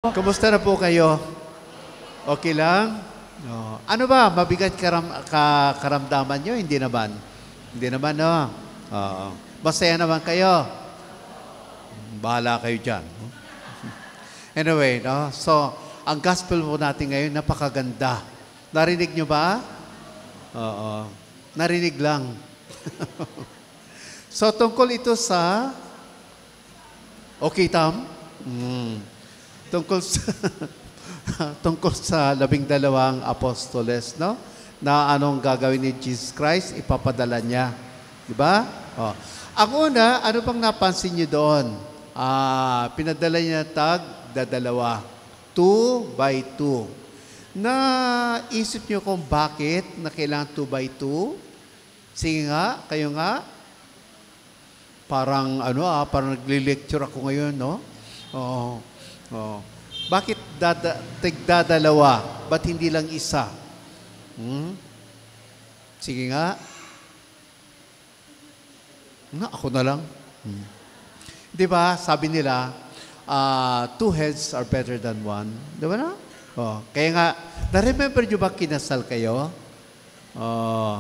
Kumusta na po kayo? Okay lang? No. Ano ba? Mabigat karamdaman nyo? Hindi naman. Hindi naman, no? Oo. Masaya naman kayo. Bahala kayo dyan. Anyway, no? So, ang gospel po natin ngayon, napakaganda. Narinig nyo ba? Oo. Narinig lang. So, tungkol ito sa... Okay, Tam? Tungkol sa 12 apostoles, no? Na anong gagawin ni Jesus Christ, ipapadala niya. Di ba? Oh. Ang una, ano bang napansin niyo doon? Pinadala niya dadalawa. 2 by 2. Naisip niyo kung bakit na kailangan 2 by 2? Sige nga, kayo nga. Parang parang nagli-lecture ako ngayon, no? Oo. Oh. Bakit tigdadalawa? Ba't hindi lang isa? Sige nga. Ako na lang. Di ba? Sabi nila, 2 heads are better than 1. Di ba na? Oh. Kaya nga, na-remember nyo ba kinasal kayo?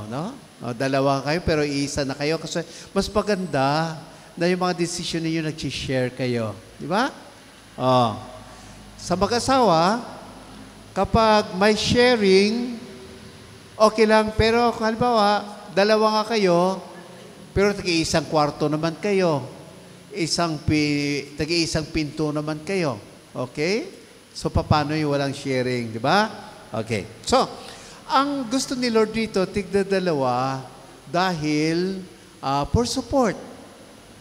No? Dalawa kayo pero iisa na kayo kasi mas maganda na yung mga decision ninyo nag-share kayo. Di ba? Sa mag-asawa, kapag may sharing, okay lang. Pero kung halimbawa, dalawa nga kayo, pero tagi-isang kwarto naman kayo. Tagi-isang pinto naman kayo. Okay? So, paano yung walang sharing? Di ba? Okay. So, ang gusto ni Lord dito, tigda-dalawa dahil for support.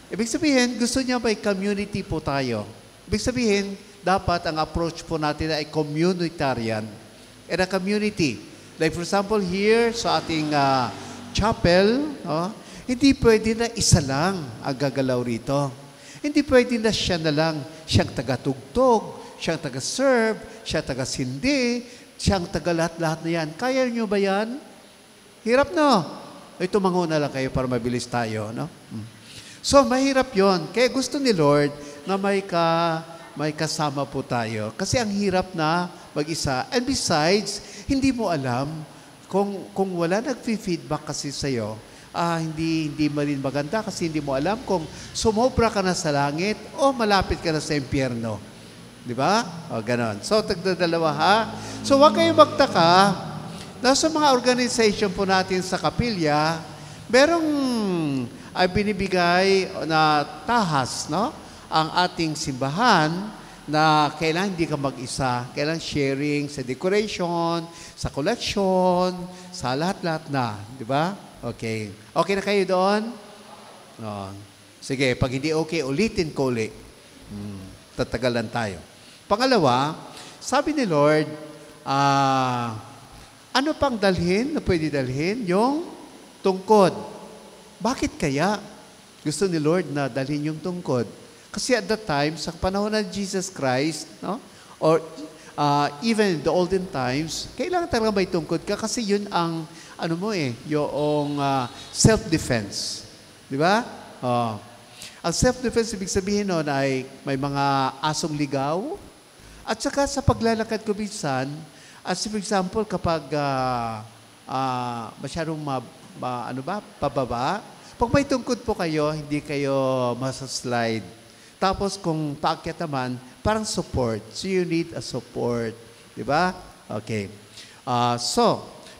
Ibig sabihin, gusto niya may community po tayo. Ibig sabihin, dapat ang approach po natin ay communitarian. And a community. Like for example, here sa ating chapel, hindi pwede na isa lang ang gagalaw rito. Hindi pwede na siya na lang siyang taga-tugtog, siyang taga-serve, siyang taga-sindi, siyang taga-lahat-lahat na yan. Kaya nyo ba yan? Hirap, no? Ito manguna lang kayo para mabilis tayo, no? So, mahirap yon. Kaya gusto ni Lord na may kasama po tayo. Kasi ang hirap na mag-isa. And besides, hindi mo alam kung wala nag-feedback kasi sa'yo, hindi mo rin maganda kasi hindi mo alam kung sumobra ka na sa langit o malapit ka na sa impyerno. Di ba? O, ganon. So, tagdadalawa ha. So, huwag kayong magtaka na sa mga organization po natin sa kapilya, merong ay binibigay na tahas, no? Ang ating simbahan na kailangan hindi ka mag-isa. Kailangan sharing sa decoration, sa collection, sa lahat-lahat na. Di ba? Okay. Okay na kayo doon? Sige, pag hindi okay, ulitin ko ulit. Tatagalan tayo. Pangalawa, sabi ni Lord, ano pang dalhin na pwede dalhin? Yung tungkod. Bakit kaya gusto ni Lord na dalhin yung tungkod? Kasi at that time, sa panahon ng Jesus Christ, no? Or even in the olden times, kailangan talaga may tungkod ka kasi yun ang, yung self-defense. Di ba? Ang self-defense, ibig sabihin nun ay may mga asong ligaw. At saka sa paglalakad ko minsan, as for example, kapag masyadong pababa, pag may tungkod po kayo, hindi kayo masaslide. Tapos kung paakyat naman, parang support. So you need a support. Diba? Okay.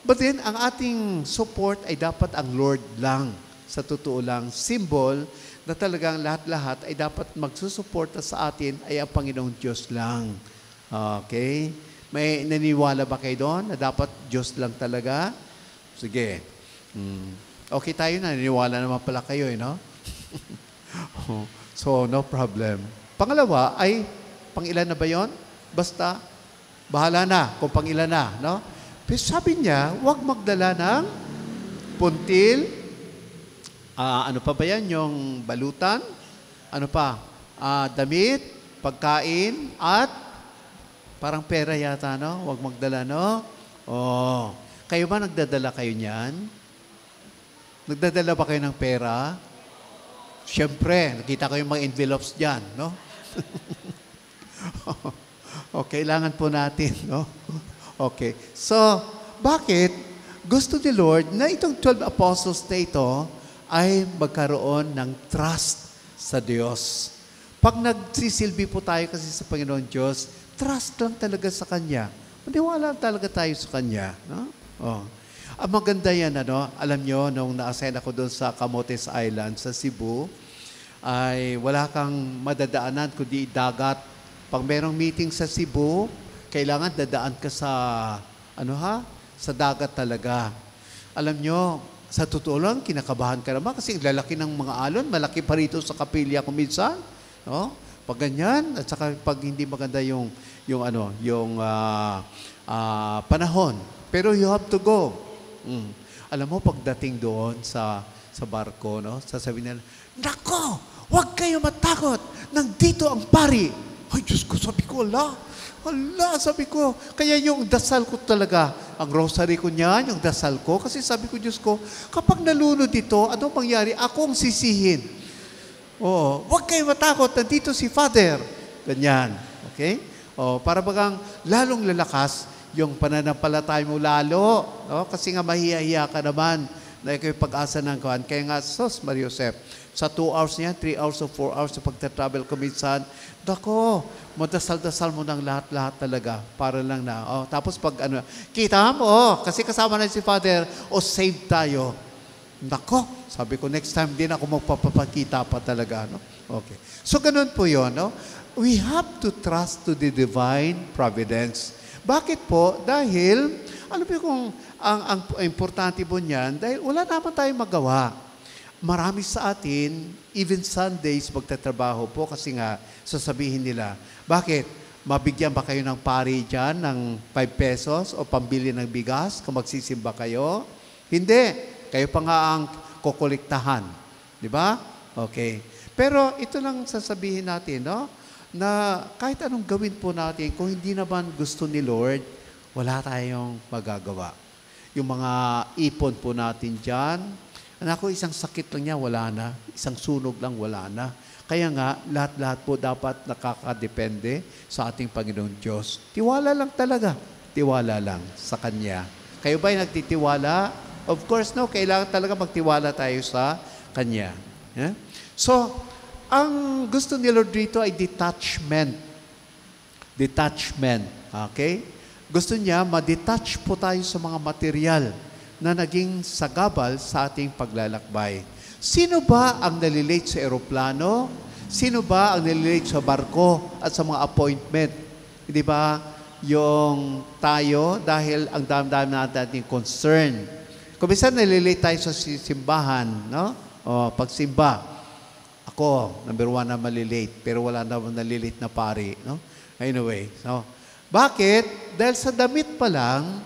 But then, ang ating support ay dapat ang Lord lang. Sa totoo lang, symbol na talagang lahat-lahat ay dapat magsusuporta sa atin ay ang Panginoong Diyos lang. Okay? May naniwala ba kayo doon na dapat Diyos lang talaga? Sige. Okay tayo na. Naniwala naman pala kayo, no? So, no problem. Pangalawa ay, pangilan na ba yon? Basta, bahala na kung pangilan na, no? Pero sabi niya, huwag magdala ng puntil. Ano pa ba yan? Yung balutan? Ano pa? Damit, pagkain, at parang pera yata, no? Huwag magdala, no? Kayo ba nagdadala kayo niyan? Nagdadala ba kayo ng pera? Siyempre, nakita ko yung mga envelopes dyan, no? kailangan po natin, no? Okay. So, bakit gusto ni Lord na itong 12 apostles na ito ay magkaroon ng trust sa Diyos? Pag nagsisilbi po tayo kasi sa Panginoon Diyos, trust lang talaga sa Kanya. Maniwala talaga tayo sa Kanya. No? Ang maganda yan, alam nyo, nung na-assign ako doon sa Camotes Island, sa Cebu, ay wala kang madadaanan kundi dagat. Pag merong meeting sa Cebu, kailangan dadaan ka sa, sa dagat talaga. Alam nyo, sa totoo lang, kinakabahan ka naman kasi lalaki ng mga alon, malaki pa rito sa kapilya kung minsan. No? Pag ganyan, at saka pag hindi maganda yung panahon. Pero you have to go. Alam mo, pagdating doon sa barko, sasabihin nila, nako, huwag kayo matakot. Nandito ang pari. Ay, Diyos ko, sabi ko, sabi ko. Kaya yung dasal ko talaga, ang rosary ko niyan, yung dasal ko, kasi sabi ko, Diyos ko, kapag nalunod ito, anong mangyari? Ako ang sisihin. Huwag kayo matakot. Nandito si Father. Ganyan. Okay? Para bagang lalong lalakas yung pananampalataya mo lalo. Kasi nga mahihiya ka naman na ikaw yung pag-asa ng kuhan. Kaya nga, Sos Maria Josep, sa 2 hours niya, 3 hours o 4 hours na pagta-travel ko minsan, dako, madasal-dasal mo ng lahat-lahat talaga para lang na. Tapos pag kita mo, kasi kasama na si Father, save tayo. Nako, sabi ko, next time din ako magpapakita pa talaga. No? Okay. So, ganun po yun. No? We have to trust to the divine providence. Bakit po? Dahil, alam mo kung ang importante po niyan, dahil wala naman tayong magawa. Marami sa atin, even Sundays, magtatrabaho po kasi nga sasabihin nila, bakit? Mabigyan ba kayo ng pari dyan ng 5 pesos o pambili ng bigas kung magsisimba kayo? Hindi. Kayo pa nga ang kukuliktahan. Di ba? Okay. Pero ito lang sasabihin natin, na kahit anong gawin po natin, kung hindi naman gusto ni Lord, wala tayong magagawa. Yung mga ipon po natin dyan, isang sakit lang niya, wala na. Isang sunog lang, wala na. Kaya nga, lahat-lahat po dapat nakakadepende sa ating Panginoong Diyos. Tiwala lang talaga. Tiwala lang sa Kanya. Kayo ba'y nagtitiwala? Of course, kailangan talaga magtiwala tayo sa Kanya. Yeah? So, ang gusto ni Lord dito ay detachment. Detachment. Okay? Gusto niya, ma-detach po tayo sa mga material na naging sagabal sa ating paglalakbay. Sino ba ang nalilate sa eroplano? Sino ba ang nalilate sa barko at sa mga appointment? Hindi ba yung tayo, dahil ang dami-dami natin concern. Kung minsan nalilate tayo sa simbahan, pagsimba. Ako, number 1 na malilate, pero wala naman nalilate na pari. Anyway, bakit? Dahil sa damit pa lang,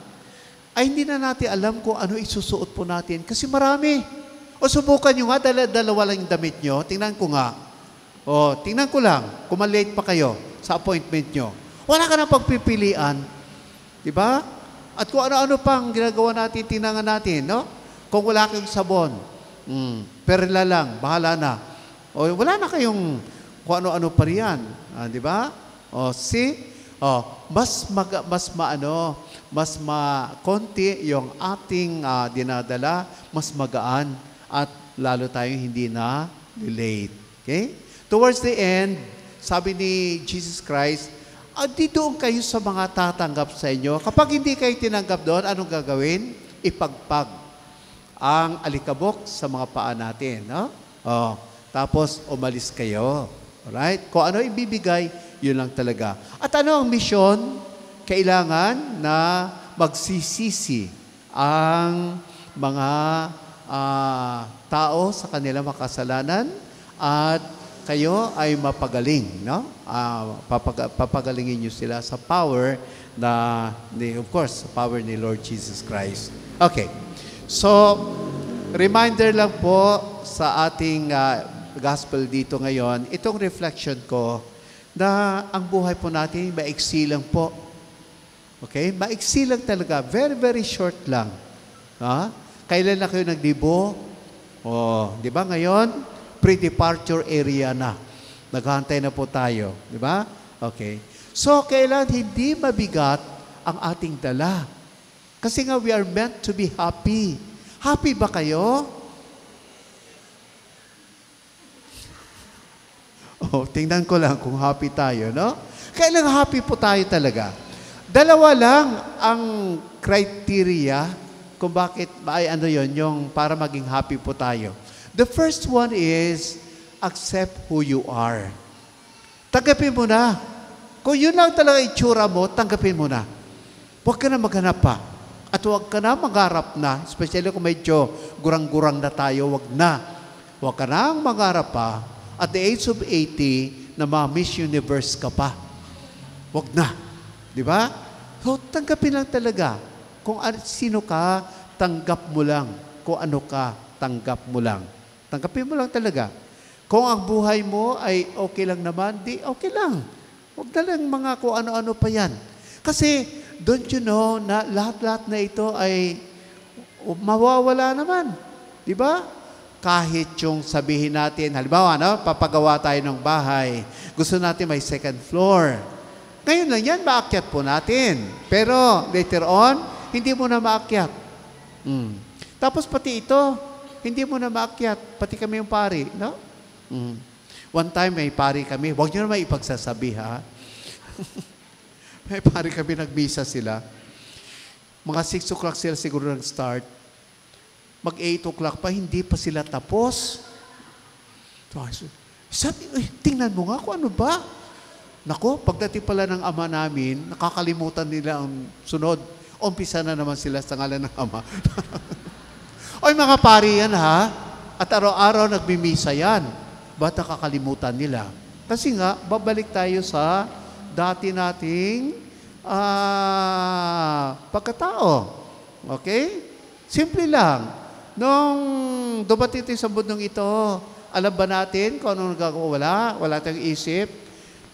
ay hindi na natin alam kung ano isusuot po natin. Kasi marami. Subukan nyo nga, dalawa lang yung damit nyo. Tingnan ko nga. Tingnan ko lang, kung malate pa kayo sa appointment nyo. Wala ka nang pagpipilian. Diba? At kung ano-ano pang ginagawa natin, tinangan natin, Kung wala kayong sabon, perla lang, bahala na. Wala na kayong kung ano-ano pa riyan. Diba? Mas konti yung ating dinadala, mas magaan at lalo tayong hindi na late. Okay? Towards the end, sabi ni Jesus Christ, doon kayo sa mga tatanggap sa inyo. Kapag hindi kayo tinanggap doon, anong gagawin? Ipagpag ang alikabok sa mga paa natin. Tapos umalis kayo. Alright? Kung ano ibibigay, yun lang talaga. At ano ang misyon? Kailangan na magsisisi ang mga tao sa kanilang makasalanan at kayo ay mapagaling. Papagalingin nyo sila sa power of course, sa power ni Lord Jesus Christ. Okay. So, reminder lang po sa ating gospel dito ngayon, itong reflection ko na ang buhay po natin maiksi lang po. Okay? Maiksi lang talaga. Very, very short lang. Kailan na kayo nagdibo? Di ba ngayon? Pre-departure area na. Naghahantay na po tayo. Di ba? Okay. So, kailan hindi mabigat ang ating dala. Kasi nga, we are meant to be happy. Happy ba kayo? Oh, tingnan ko lang kung happy tayo, no? Kailan happy po tayo talaga? Dalawa lang ang criteria kung bakit, ay ano yun, yung para maging happy po tayo. The first one is, accept who you are. Tanggapin mo na. Kung yun lang talaga itsura mo, tanggapin mo na. Huwag ka na maghanap pa. At huwag ka na magharap na, especially kung medyo gurang-gurang na tayo, huwag na. Huwag ka na magharap pa. At the age of 80, na ma-Miss Universe ka pa. Huwag na. Di ba? So, tanggapin lang talaga. Kung sino ka, tanggap mo lang. Kung ano ka, tanggap mo lang. Tanggapin mo lang talaga. Kung ang buhay mo ay okay lang naman, di okay lang. Huwag na lang mga kung ano-ano pa yan. Kasi, don't you know, na lahat-lahat na ito ay mawawala naman. Di ba? Kahit yung sabihin natin, halimbawa, no, papagawa tayo ng bahay, gusto natin may second floor. Ngayon lang yan, maakyat po natin. Pero later on, hindi mo na maakyat. Tapos pati ito, hindi mo na maakyat. Pati kami yung pari, no? One time may pari kami, huwag nyo naman ipagsasabi, ha? May pari kami, nagbisa sila. Mga 6 o'clock sila siguro nag-start. Mag 8 o'clock pa, hindi pa sila tapos. Sabi, tingnan mo nga kung ano ba. Nako, pagdating pala ng ama namin, nakakalimutan nila ang sunod. Umpisa na naman sila sa ngalan ng ama. Oy, mga pari yan, ha? At araw-araw nagbimisa yan. Ba't nakakalimutan nila? Kasi nga, babalik tayo sa dati nating pagkatao. Okay? Simple lang. Nung dumating tayo sa mundong ito, alam ba natin kung anong nagagawa? Wala tayong isip.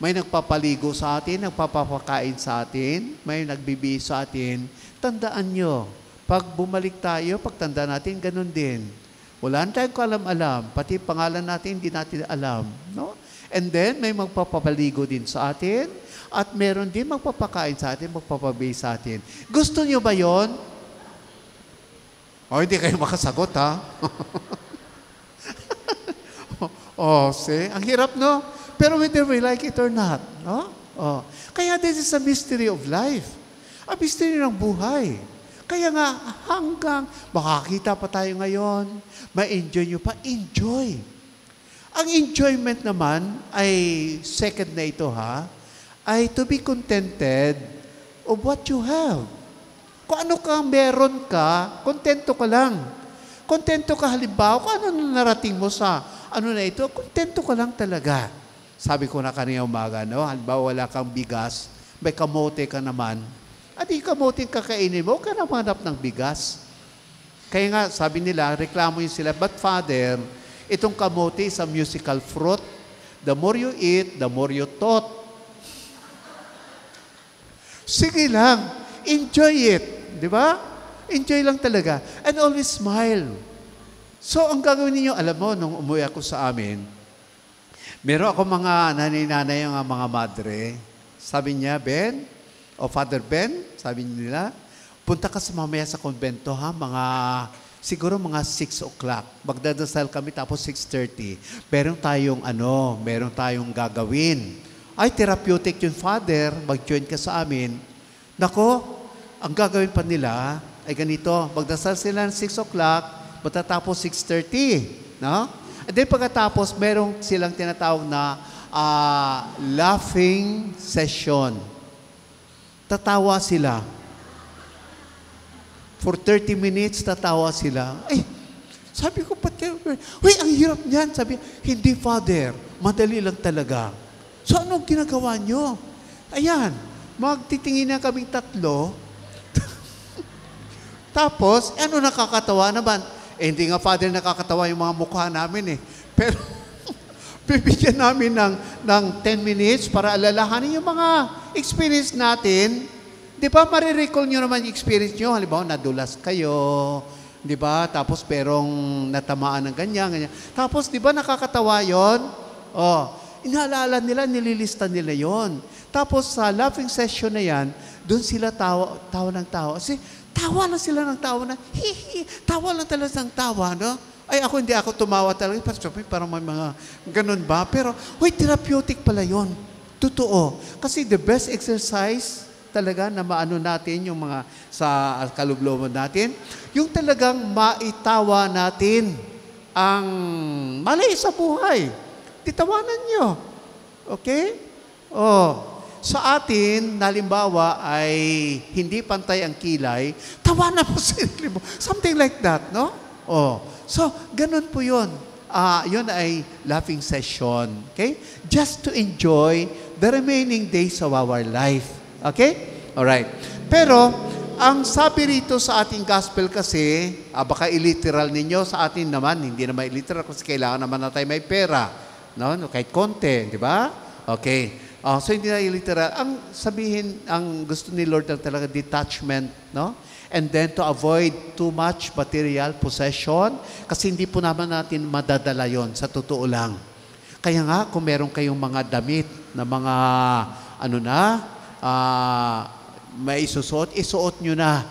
May nagpapaligo sa atin, nagpapakain sa atin, may nagbibihis sa atin. Tandaan nyo, pag bumalik tayo, pag tanda natin, ganun din. Wala tayong kalam-alam, pati pangalan natin, hindi natin alam. No? And then, may magpapaligo din sa atin, at meron din magpapakain sa atin, magpapabihis sa atin. Gusto nyo ba yon? O, hindi kayo makasagot, ha? Ang hirap, no? Pero whether we like it or not, no? Kaya this is a mystery of life. A mystery ng buhay. Kaya nga, hanggang makakita pa tayo ngayon, ma-enjoy nyo pa, enjoy. Ang enjoyment naman ay, second na ito, ha? Ay to be contented of what you have. Kung ano kang meron ka, kontento ka lang. Kontento ka halimbawa, kung ano narating mo sa ano na ito, kontento ka lang talaga. Sabi ko na kanina umaga, no? Halimbawa wala kang bigas, may kamote ka naman. At yung kamote kakainin mo, huwag ka na manap ng bigas. Kaya nga, sabi nila, reklamo yun sila, but Father, itong kamote is a musical fruit. The more you eat, the more you thought. Sige lang, enjoy it. Di ba? Enjoy lang talaga. And always smile. So, ang gagawin ninyo, alam mo, nung umuwi ako sa amin, meron ako mga nanay-nanay, mga madre. Sabi niya, Ben, o Father Ben, sabi nila, punta ka sa mamaya sa konbento, ha? Siguro mga 6 o'clock. Magdadasal kami, tapos 6:30. Meron tayong gagawin. Ay, therapeutic yun, Father. Mag-join ka sa amin. Nako, ang gagawin pa nila ay ganito, magdasal sila ng 6 o'clock, matatapos 6:30. No? And then pagkatapos, merong silang tinatawag na laughing session. Tatawa sila. For 30 minutes, tatawa sila. Ay, sabi ko, huy, ang hirap niyan. Sabi, hindi, Father, madali lang talaga. So, anong ginagawa nyo? Ayan, magtitingin na kaming 3. Tapos, ano nakakatawa naman? Hindi nga, Father, nakakatawa yung mga mukha namin eh. Pero, bibigyan namin ng 10 minutes para alalahanin yung mga experience natin. Di ba, marirecall nyo naman yung experience nyo. Halimbawa, nadulas kayo. Di ba? Tapos, perong natamaan ng ganyan. Tapos, di ba, nakakatawa yon? Inaalala nila, nililista nila yon. Tapos sa laughing session na yan, doon sila tawa ng tawa. Kasi tawa lang sila ng tawa na, tawa lang talaga ng tawa, no? Ay, hindi ako tumawa talaga. Parang may mga ganun ba? Pero, therapeutic pala yon. Totoo. Kasi the best exercise talaga na maano natin yung mga sa kalubloban natin, yung talagang maitawa natin ang mali sa buhay. Titawanan nyo. Okay? Sa atin, halimbawa ay hindi pantay ang kilay, tawanan mo sa sarili mo. Something like that, no? So, ganun po yun. Yun ay laughing session. Okay? Just to enjoy the remaining days of our life. Okay? Alright. Pero, ang sabi rito sa ating gospel kasi, baka illiteral ninyo, sa atin naman, hindi naman illiteral kasi kailangan naman na tayo may pera. No? Kahit konti, di ba? Okay. So, hindi na illiteral. Ang sabihin, ang gusto ni Lord lang talaga, detachment, no? And then to avoid too much material possession, kasi hindi po naman natin madadala yon sa totoo lang. Kaya nga, kung meron kayong mga damit na mga, may isusuot nyo na.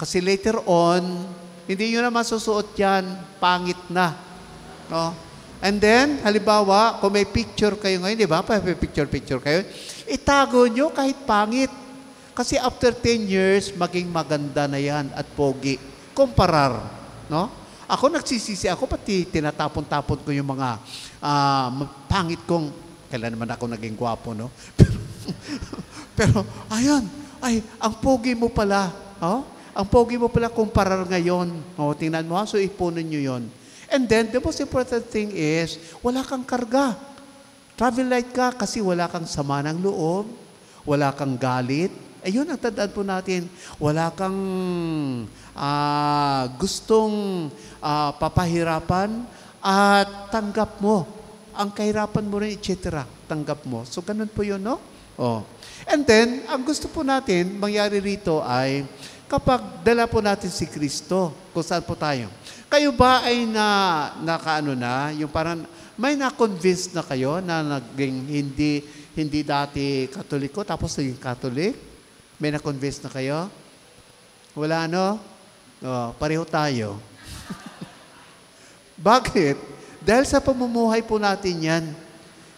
Kasi later on, hindi nyo na masusuot yan, pangit na. No? And then, halimbawa, kung may picture kayo ngayon, di ba? May picture kayo, itago nyo kahit pangit. Kasi after 10 years, maging maganda na yan at pogi. Kumparar. No? Ako nagsisisi ako, pati tinatapon-tapon ko yung mga pangit kong, kailan naman ako naging gwapo, no? Pero, ayun, ang pogi mo pala. Ang pogi mo pala kumparar ngayon. Tingnan mo, so ipunin nyo yon. And then, the most important thing is, wala kang karga. Travel light ka kasi wala kang sama ng loob, wala kang galit. Ayun ang tandaan po natin. Wala kang gustong papahirapan at tanggap mo. Ang kahirapan mo rin, etc. Tanggap mo. So, ganun po yun, no? And then, ang gusto po natin, mangyari rito ay kapag dala po natin si Kristo, kung saan po tayo. Kayo ba ay yung parang, may na-convince na kayo na naging hindi dati Katoliko, tapos naging Katolik? May na-convince na kayo? Wala, no? Pareho tayo. Bakit? Dahil sa pamumuhay po natin yan.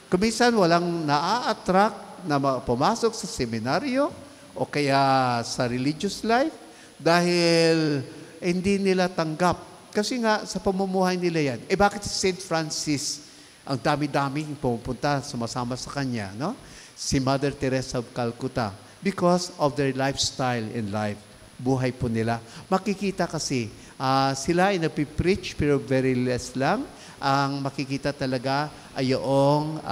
Kuminsan walang naa-attract na pumasok sa seminaryo o kaya sa religious life dahil hindi nila tanggap. Kasi nga, sa pamumuhay nila yan. Bakit si St. Francis, ang dami-daming pumupunta, sumasama sa kanya, no? Si Mother Teresa of Calcutta. Because of their lifestyle in life. Buhay po nila. Makikita kasi, sila ay napipreach pero very less lang. Ang makikita talaga ay yung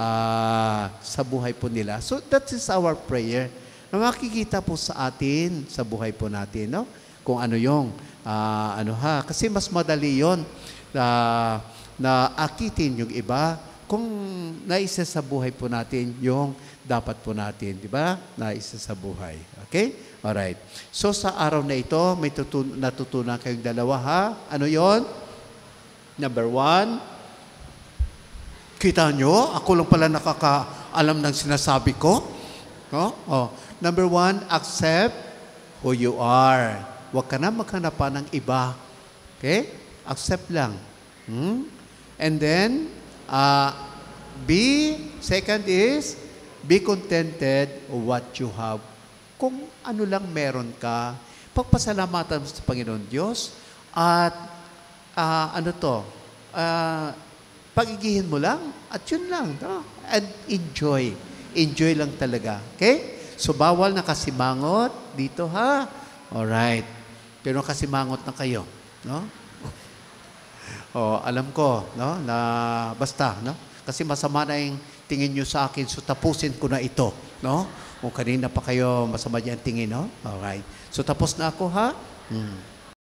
sa buhay po nila. So that is our prayer. Na makikita po sa atin, sa buhay po natin, no? Kung ano yung, kasi mas madali yon na akitin yung iba kung naisa sa buhay po natin yung dapat po natin, di ba? Naisa sa buhay. Okay? Alright. So sa araw na ito, may natutunan kayong dalawa, ha? Ano yon? Number 1, kita nyo, ako lang pala nakakaalam ng sinasabi ko. Number 1, accept who you are. Huwag ka na maghanapan ng iba. Okay? Accept lang. And then, second is, be contented of what you have. Kung ano lang meron ka, pagpasalamatan mo sa Panginoon Diyos, at pagigihin mo lang, at yun lang. No? And enjoy. Enjoy lang talaga. Okay? So, bawal na kasimangot dito, ha? Alright. Pero kasimangot na kayo. No? Alam ko, no? Na basta, no? Kasi masama na yung tingin nyo sa akin, so tapusin ko na ito, no? Kung kanina pa kayo masama dyan tingin, no? Alright. So tapos na ako, ha?